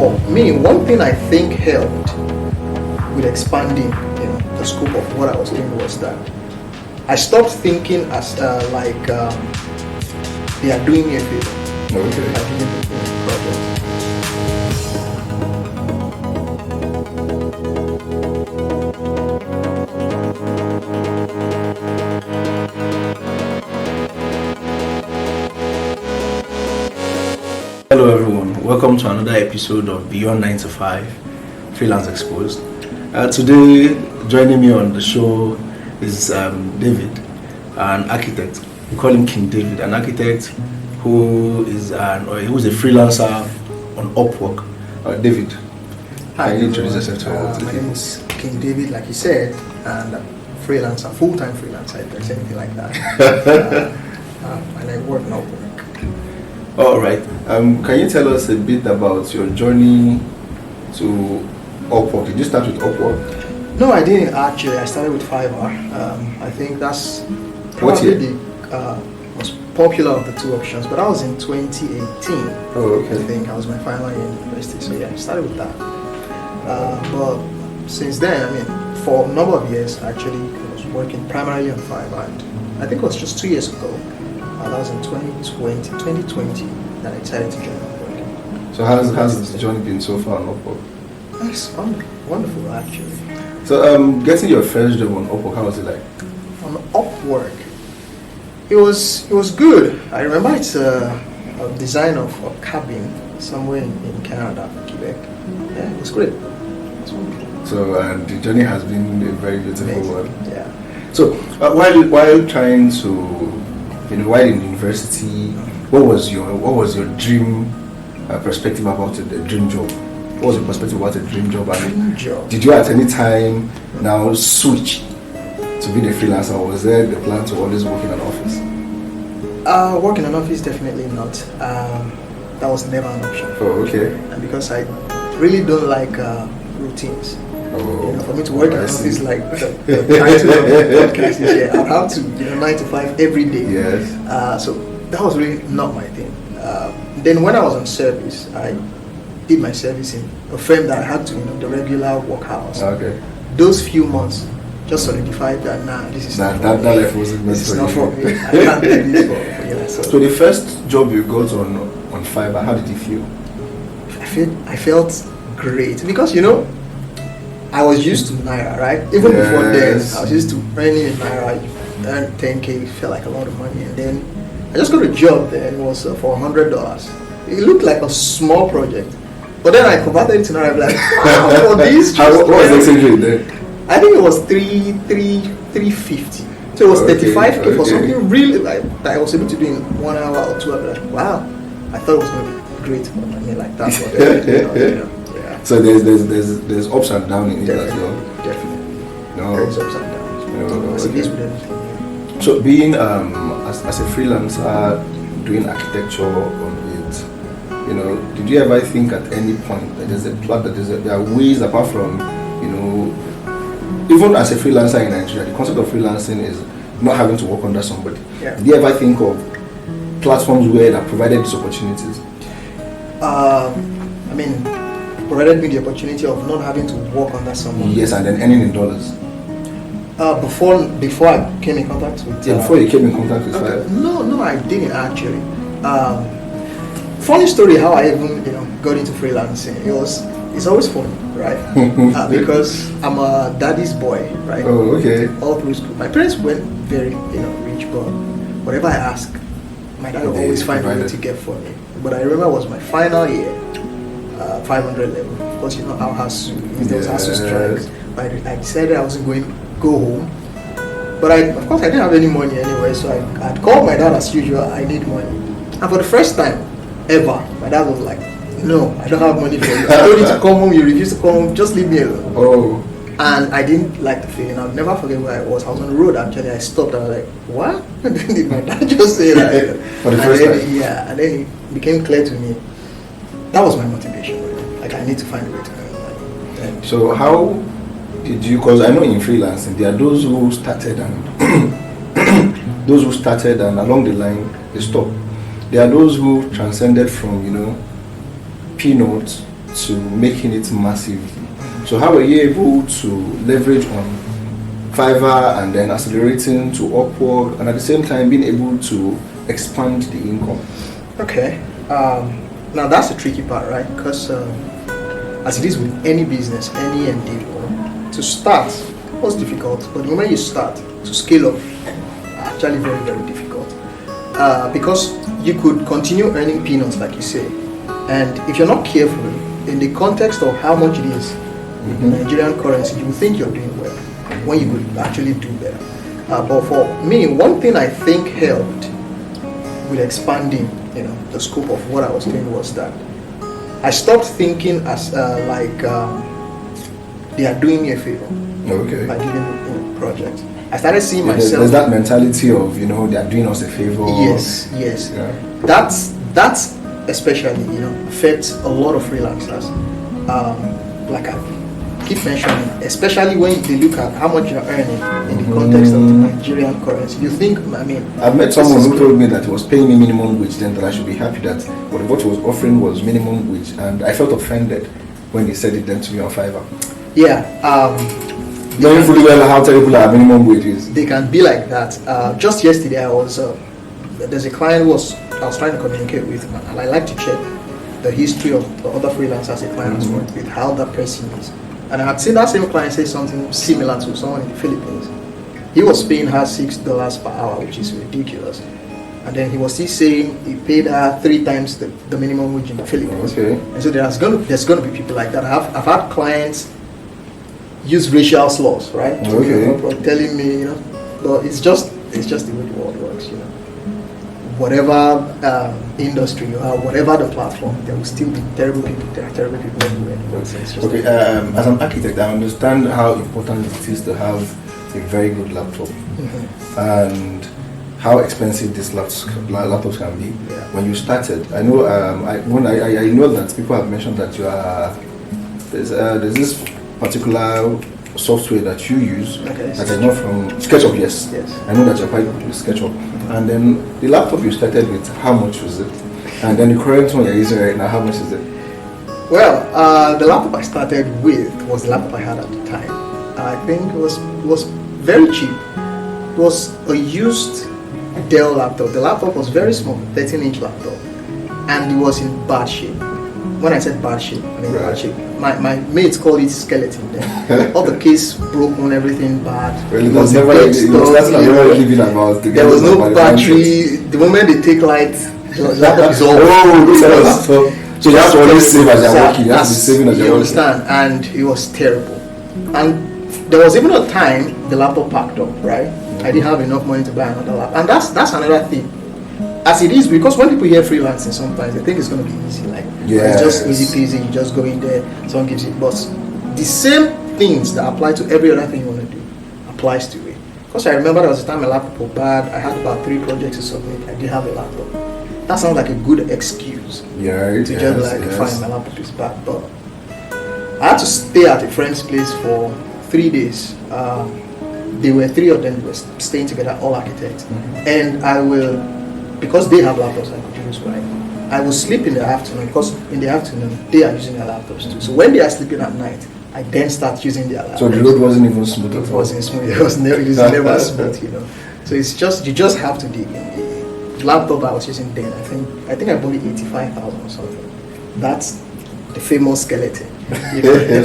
for me, one thing I think helped with expanding, the scope of what I was doing was that I stopped thinking as they are doing me a favor. Okay. By giving me project. Hello everyone, welcome to another episode of Beyond 9 to 5 Freelance Exposed. Today, joining me on the show is David, an architect. We call him King David, an architect who's a freelancer on Upwork. David, Hi, can you introduce yourself to our my name is King David, like you said, and freelancer, full-time freelancer, if there's anything like that. And I work on Upwork. All right. Can you tell us a bit about your journey to Upwork? Did you start with Upwork? No, I didn't actually. I started with Fiverr. I think that's What year? probably the most popular of the two options, but I was in 2018. Oh, okay. I think I was my final year in university, so yeah, I started with that. But since then, I mean, for a number of years, actually, I was working primarily on Fiverr. And I think it was just 2 years ago. That was in 2020 that I decided to join Upwork. So how's the journey been so far on Upwork? That's wonderful, actually. So getting your first job on Upwork, how was it like? On Upwork, it was good. I remember it's a design of a cabin somewhere in Canada, Quebec. Yeah, it was great. It was wonderful. So the journey has been a very beautiful Amazing. one. Yeah. So while trying to, while in university, what was your dream perspective about the dream job? What was your perspective about a dream job? Dream job. Did you at any time now switch to being a freelancer, or was there the plan to always work in an office? Work in an office, definitely not. That was never an option. Oh, okay. And because I really don't like routines. Oh, For me to work in an I see. office like the title of the podcast is here, I'd have to 9 to 5 every day. Yes. So that was really not my thing. Then when I was on service, I did my service in a firm that I had to, the regular work hours. Okay. Those few months just solidified that this is not That for me. life wasn't meant This is for not you. for me. I can't do this for So the first job you got on Fiverr, how did you feel? I felt great because I was used to Naira, right? Even before then, Yes. I was used to earning in Naira. You earn 10K, felt like a lot of money, and then I just got a job there, and it was for $100. It looked like a small project, but then I converted it to Naira. Like, wow, for this, What was the exchange rate then? I think it was 350. So it was Okay, 35K for okay. something really like that I was able to do in 1 hour or 2 hours. Like, wow, I thought it was going to be great for me like that. But yeah. So there's ups and downs in it as well. Definitely. No. There's ups and downs. No, As it okay. is with everything. Yeah. So being as a freelancer doing architecture on it, did you ever think at any point that there are ways apart from, even as a freelancer in Nigeria, the concept of freelancing is not having to work under somebody. Yeah. Did you ever think of platforms where that provided these opportunities? Provided me the opportunity of not having to work under someone. Yes, and then earning in dollars. Before I came in contact with. Before you came in contact with Fiverr. No, I didn't actually. Funny story how I even got into freelancing. It's always funny, right? Because I'm a daddy's boy, right? Oh, okay. All through school, my parents weren't very rich, but whatever I ask, my dad would always find a way to get for me. But I remember it was my final year, 500 level. Of course, how there was HASU strikes. But I decided I wasn't going to go home. But of course, I didn't have any money anyway, so I'd called my dad as usual. I need money, and for the first time ever, my dad was like, "No, I don't have money for you. I told you to come home. You refused to come home. Just leave me alone." Oh. And I didn't like the feeling. I'll never forget where I was. I was on the road actually. I stopped and I was like, "What?" Did my dad just say that? For the first time? Yeah, and then it became clear to me. That was my motivation. Like, I need to find a way to earn money. And So how did you? Because I know in freelancing there are those who started and along the line they stopped. There are those who transcended from peanuts to making it massive. So how were you able to leverage on Fiverr and then accelerating to Upwork, and at the same time being able to expand the income? Okay. Now that's the tricky part, right? Because as it is with any business, any endeavor, to start was difficult, but the moment you start to scale up, actually very, very difficult. Because you could continue earning peanuts, like you say, and if you're not careful, in the context of how much it is in Nigerian currency, you will think you're doing well when you could actually do better. But for me, one thing I think helped with expanding, the scope of what I was doing was that I stopped thinking as they are doing me a favor by giving me projects. I started seeing myself. There's that mentality of they are doing us a favor. Yes. Yeah. That's especially affects a lot of freelancers. Like I keep mentioning, especially when they look at how much you're earning in the context of the Nigerian currency. You think, I've met someone who told me that he was paying me minimum wage, then that I should be happy that what he was offering was minimum wage, and I felt offended when he said it then to me on Fiverr. Yeah. Knowing fully well how terrible our minimum wage is. They can be like that. Just yesterday, there's a client who I was trying to communicate with, and I like to check the history of the other freelancers a client has worked with, how that person is. And I had seen that same client say something similar to someone in the Philippines. He was paying her $6 per hour, which is ridiculous. And then he was still saying he paid her 3 times the minimum wage in the Philippines. Okay. And so there's going to be people like that. I've had clients use racial slurs, right? Okay. Telling me, but it's just the way the world works, Whatever industry you are, whatever the platform, there will still be terrible people. There are terrible people everywhere. Okay. As an architect, I understand how important it is to have a very good laptop, and how expensive these laptops can be. Yeah. When you started, I know I know that people have mentioned that there's this particular software that you use that is not from SketchUp. Yes. I know that you're quite good with SketchUp. And then the laptop you started with, how much was it? And then the current one you're using right now, how much is it? Well, the laptop I started with was the laptop I had at the time. I think it was very cheap. It was a used Dell laptop. The laptop was very small, 13-inch laptop, and it was in bad shape. When I said bad shape, I mean bad shape. My mates call it skeleton then. All the case broken, everything bad. Well, there was no battery. The moment they take light, the laptop is all. So you have to always save as you're working. You have to be saving as you're working. Understand? And it was terrible. And there was even a time the laptop packed up, right? I didn't have enough money to buy another laptop. And that's another thing. As it is, because when people hear freelancing, sometimes they think it's going to be easy. Like, it's just easy peasy, you just go in there, someone gives you. But the same things that apply to every other thing you want to do applies to it. Because I remember there was a time my laptop was bad. I had about 3 projects to submit. I didn't have a laptop. That sounds like a good excuse to find my laptop is bad. But I had to stay at a friend's place for 3 days. There were 3 of them who were staying together, all architects. And because they have laptops I could use, right? I will sleep in the afternoon, because in the afternoon they are using their laptops too. So when they are sleeping at night, I then start using their laptops. So the load wasn't even smooth at all? It wasn't smooth. It was never smooth, So it's just, you just have to dig in. The laptop I was using then, I think I bought it 85,000 or something. That's the famous skeleton.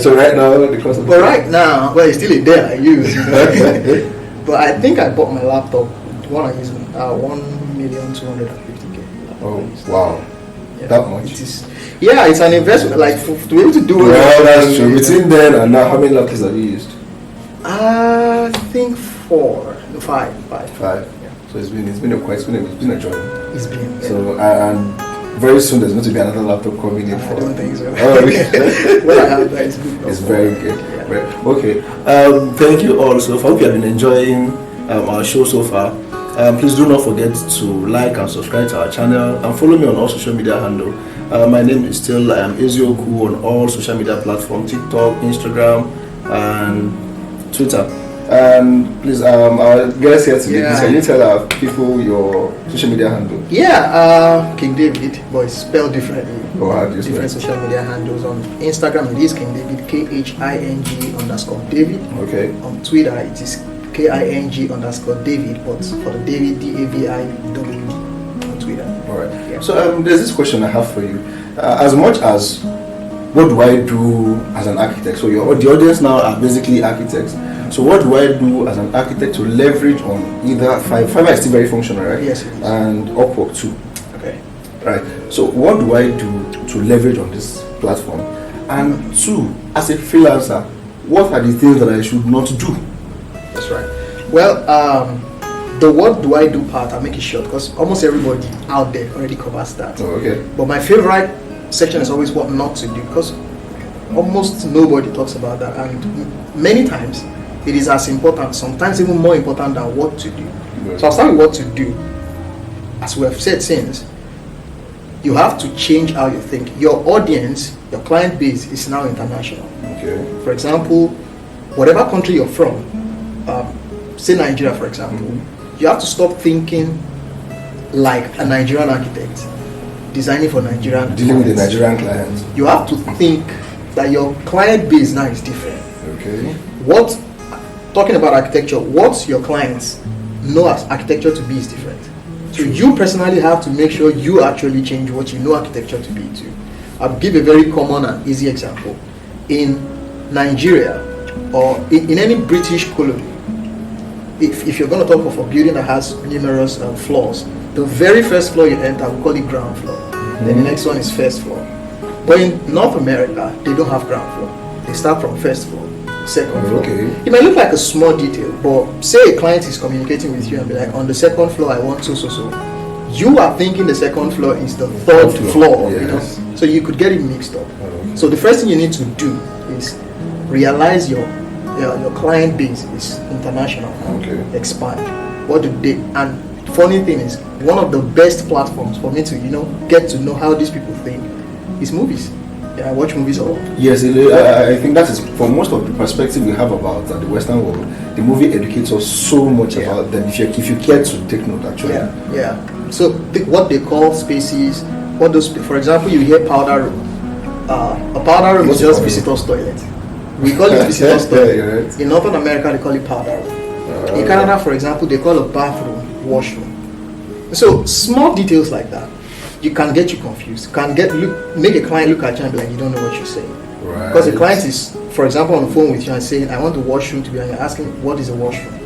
So right now, the cost of right now, it's still in there I use. But I think I bought my laptop, the one I use, 1,250,000. Oh wow, that much? It's an investment. Like to be able to do it. Well, that's true. Between then and now, how many laptops have you used? I think 4, 5. 5. Yeah. So it's been a journey. It's been. So and very soon there's going to be another laptop coming in. I don't think so. Oh, well, I have that. It's good. It's very good. Yeah. Right. Okay. Thank you all so far. Hope you have been enjoying our show so far. Please do not forget to like and subscribe to our channel and follow me on all social media handle. My name is still Ezioku on all social media platforms, TikTok, Instagram, and Twitter. And please, our guest here today, can you tell our people your social media handle? Yeah, King David, but it's spelled differently. Oh, how do you spell? Different social media handles. On Instagram, it is King David, KHING_David. Okay. On Twitter, it is KING_David, but for the David, DAVIW on Twitter. Alright. Yeah. So there's this question I have for you. As much as what do I do as an architect? So the audience now are basically architects. So what do I do as an architect to leverage on either Fiverr is still very functional, right? Yes, it is. And Upwork too. Okay. Right. So what do I do to leverage on this platform? And two, as a freelancer, what are the things that I should not do? That's right. Well, the what do I do part, I'll make it short because almost everybody out there already covers that. Oh, okay. But my favorite section is always what not to do because almost nobody talks about that, and many times it is as important, sometimes even more important than what to do. Right. So I'll start with what to do. As we have said since, you have to change how you think. Your audience, your client base is now international. Okay. For example, whatever country you're from, say Nigeria for example, you have to stop thinking like a Nigerian architect designing for Nigerian Dealing with the clients. Nigerian clients. You have to think that your client base now is different. Okay. Talking about architecture, what your clients know as architecture to be is different. So you personally have to make sure you actually change what you know architecture to be too. I'll give a very common and easy example. In Nigeria or in any British colony, if you're going to talk of a building that has numerous floors, the very first floor you enter, we call it ground floor. Then the next one is first floor. But in North America, they don't have ground floor. They start from first floor, second floor. Okay. It might look like a small detail, but say a client is communicating with you and be like, on the second floor, I want so. You are thinking the second floor is the third floor, yes. you know? So you could get it mixed up. Okay. So the first thing you need to do is realize your client base is international. Okay. Expand. What do they? And funny thing is, one of the best platforms for me to get to know how these people think is movies. Yeah, I watch movies a lot. Yes, I think that is for most of the perspective we have about the Western world. The movie educates us so much about them. If you care to take note, actually. Yeah. So what they call spaces, for example, you hear powder room. A powder room is just visitor's toilet. We call it visitor's toilet. Yeah, right. In Northern America, they call it powder room. In Canada, for example, they call a bathroom washroom. So small details like that, you can get you confused. Make a client look at you and be like, you don't know what you're saying. Right. Because the client is, for example, on the phone with you and saying, I want the washroom to be, and you're asking, what is a washroom?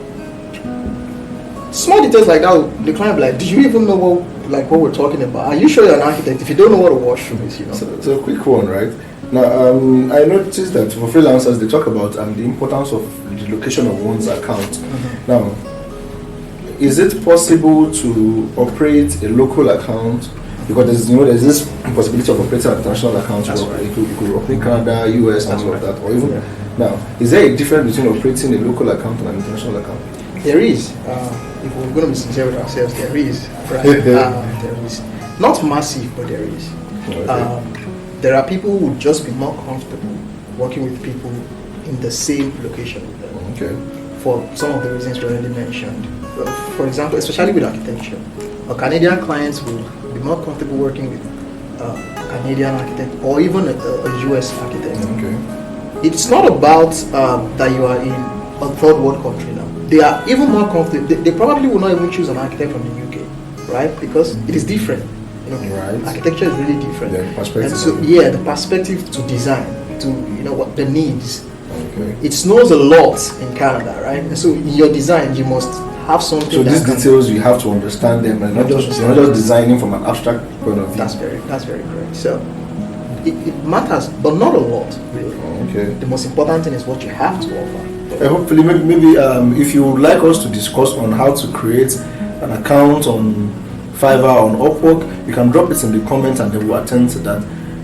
Small details like that, the client will be like, did you even know what we're talking about? Are you sure you're an architect if you don't know what a washroom is? So a quick one, right? Now, I noticed that for freelancers, they talk about the importance of the location of one's account. Now, is it possible to operate a local account? Because there's this possibility of operating an international account. Right. You could operate Canada, US, and all of that, or even now. Is there a difference between operating a local account and an international account? There is. If we're going to be sincere with ourselves, there is. Right? There is. Not massive, but there is. Okay. There are people who would just be more comfortable working with people in the same location with them. Okay. For some of the reasons we already mentioned. For example, especially with architecture, a Canadian clients will be more comfortable working with a Canadian architect or even a US architect. Okay. It's not about that you are in a third world country now. They are even more comfortable. They probably will not even choose an architect from the UK, right? Because it is different. Right. Architecture is really different. The perspective. And so, the perspective to design, to what the needs. Okay. It snows a lot in Canada, right? And so in your design, you must have something. So these details, you have to understand them, and not just designing from an abstract point of view. That's very correct. So it matters, but not a lot, really. Okay. The most important thing is what you have to offer. Hopefully, maybe if you would like us to discuss on how to create an account on Fiverr, on Upwork, you can drop it in the comments and they will attend to that.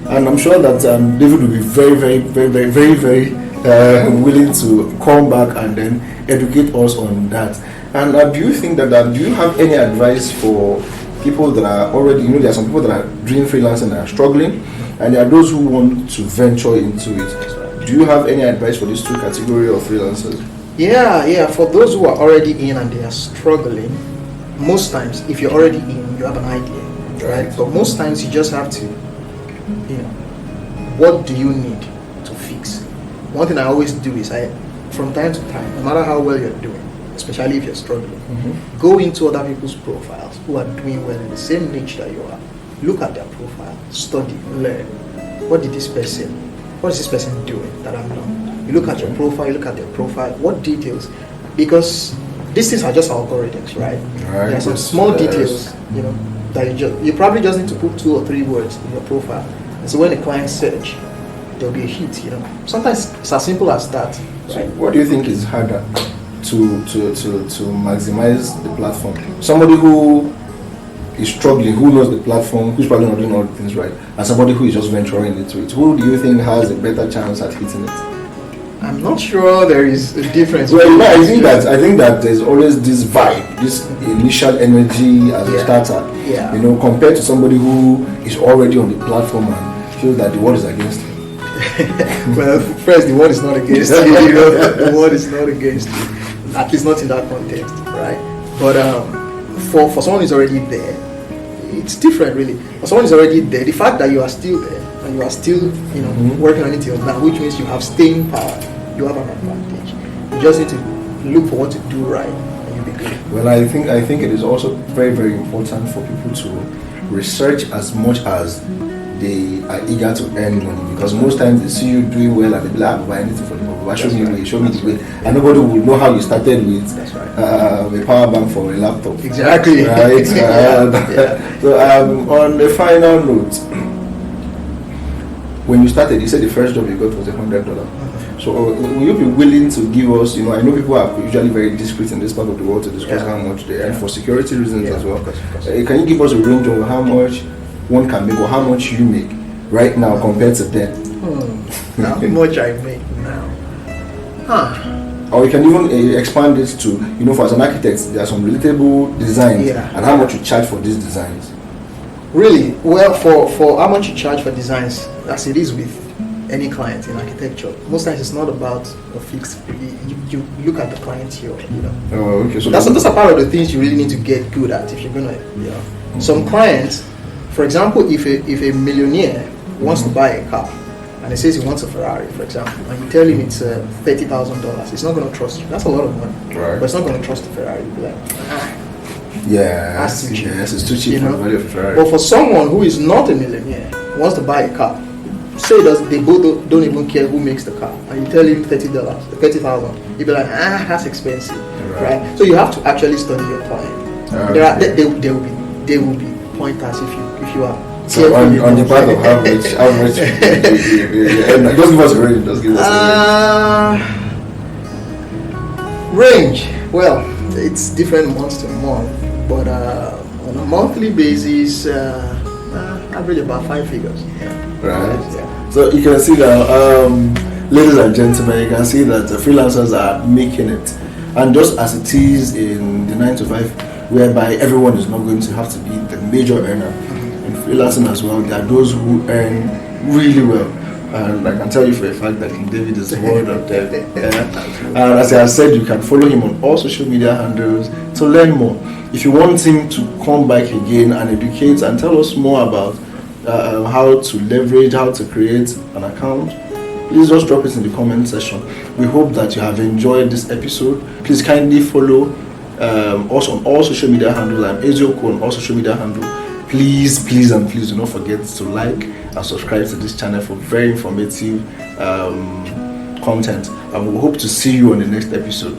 And I'm sure that David will be very, very, very, very, very, very willing to come back and then educate us on that. And do you think that do you have any advice for people that are already, there are some people that are doing freelancing and are struggling, and there are those who want to venture into it. Do you have any advice for these two categories of freelancers? Yeah. For those who are already in and they are struggling, most times, if you're already in, you have an idea, right? But most times you just have to, what do you need to fix? One thing I always do is from time to time, no matter how well you're doing, especially if you're struggling, go into other people's profiles who are doing well in the same niche that you are. Look at their profile, study, learn. What is this person doing that I'm not? You look at your profile, you look at their profile, what details? Because these things are just algorithms, right? There are some small details, that you probably just need to put 2 or 3 words in your profile. And so when the client search, there'll be a hit, Sometimes it's as simple as that. Right? So what do you think is harder to maximize the platform? Somebody who is struggling, who knows the platform, who's probably not doing all the things right, and somebody who is just venturing into it. Who do you think has a better chance at hitting it? I'm not sure there is a difference. Well, I think that there's always this vibe, this initial energy as a starter. Yeah. Compared to somebody who is already on the platform and feels that the world is against him. Well, first, the world is not against you. The world is not against you. At least not in that context, right? But for someone who's already there, it's different, really. For someone who's already there, the fact that you are still there and you are still, working on it till now, which means you have staying power. You have an advantage. You just need to look for what to do right, and you'll be good. Well, I think it is also very, very important for people to research as much as they are eager to earn money, because most times they see you doing well and they be like, "I'll buy anything for the money. Show me the way," and nobody will know how you started with a power bank for a laptop. Exactly. Right. So on a final note, when you started, you said the first job you got was $100. So will you be willing to give us, I know people are usually very discreet in this part of the world to discuss how much they earn for security reasons as well. Of course. Can you give us a range of how much one can make or how much you make right now compared to then? How much I make now? Or you can even expand it to, for as an architect, there are some relatable designs and how much you charge for these designs. Really? Well, for how much you charge for designs, as it is with any client in architecture, most times it's not about a fixed fee. You look at the client here, Oh, okay. So that's a part of the things you really need to get good at if you're gonna, Some clients, for example, if a millionaire wants to buy a car and he says he wants a Ferrari, for example, and you tell him it's $30,000, he's not going to trust you. That's a lot of money, right? But it's not going to trust the Ferrari. He'll be like, that's too cheap. Yes, it's too cheap for the value of a Ferrari. But for someone who is not a millionaire, wants to buy a car, say they both don't even care who makes the car, and you tell him $30,000, he'll be like, that's expensive, right? So you have to actually study your client. There will be pointers if you are. So on the part of how much just give us a range. Just give us a range. Well, it's different month to month, but on a monthly basis, average about 5 figures. Right. Yeah. So you can see that, ladies and gentlemen, you can see that the freelancers are making it, and just as it is in the 9 to 5, whereby everyone is not going to have to be the major earner. In freelancing as well, there are those who earn really well, and I can tell you for a fact that King David is one of them. And as I said, you can follow him on all social media handles to learn more. If you want him to come back again and educate and tell us more about how to leverage, how to create an account, please just drop it in the comment section. We hope that you have enjoyed this episode. Please kindly follow us on all social media handles. I'm Ezioko on all social media handles. Please do not forget to like and subscribe to this channel for very informative content, and we hope to see you on the next episode.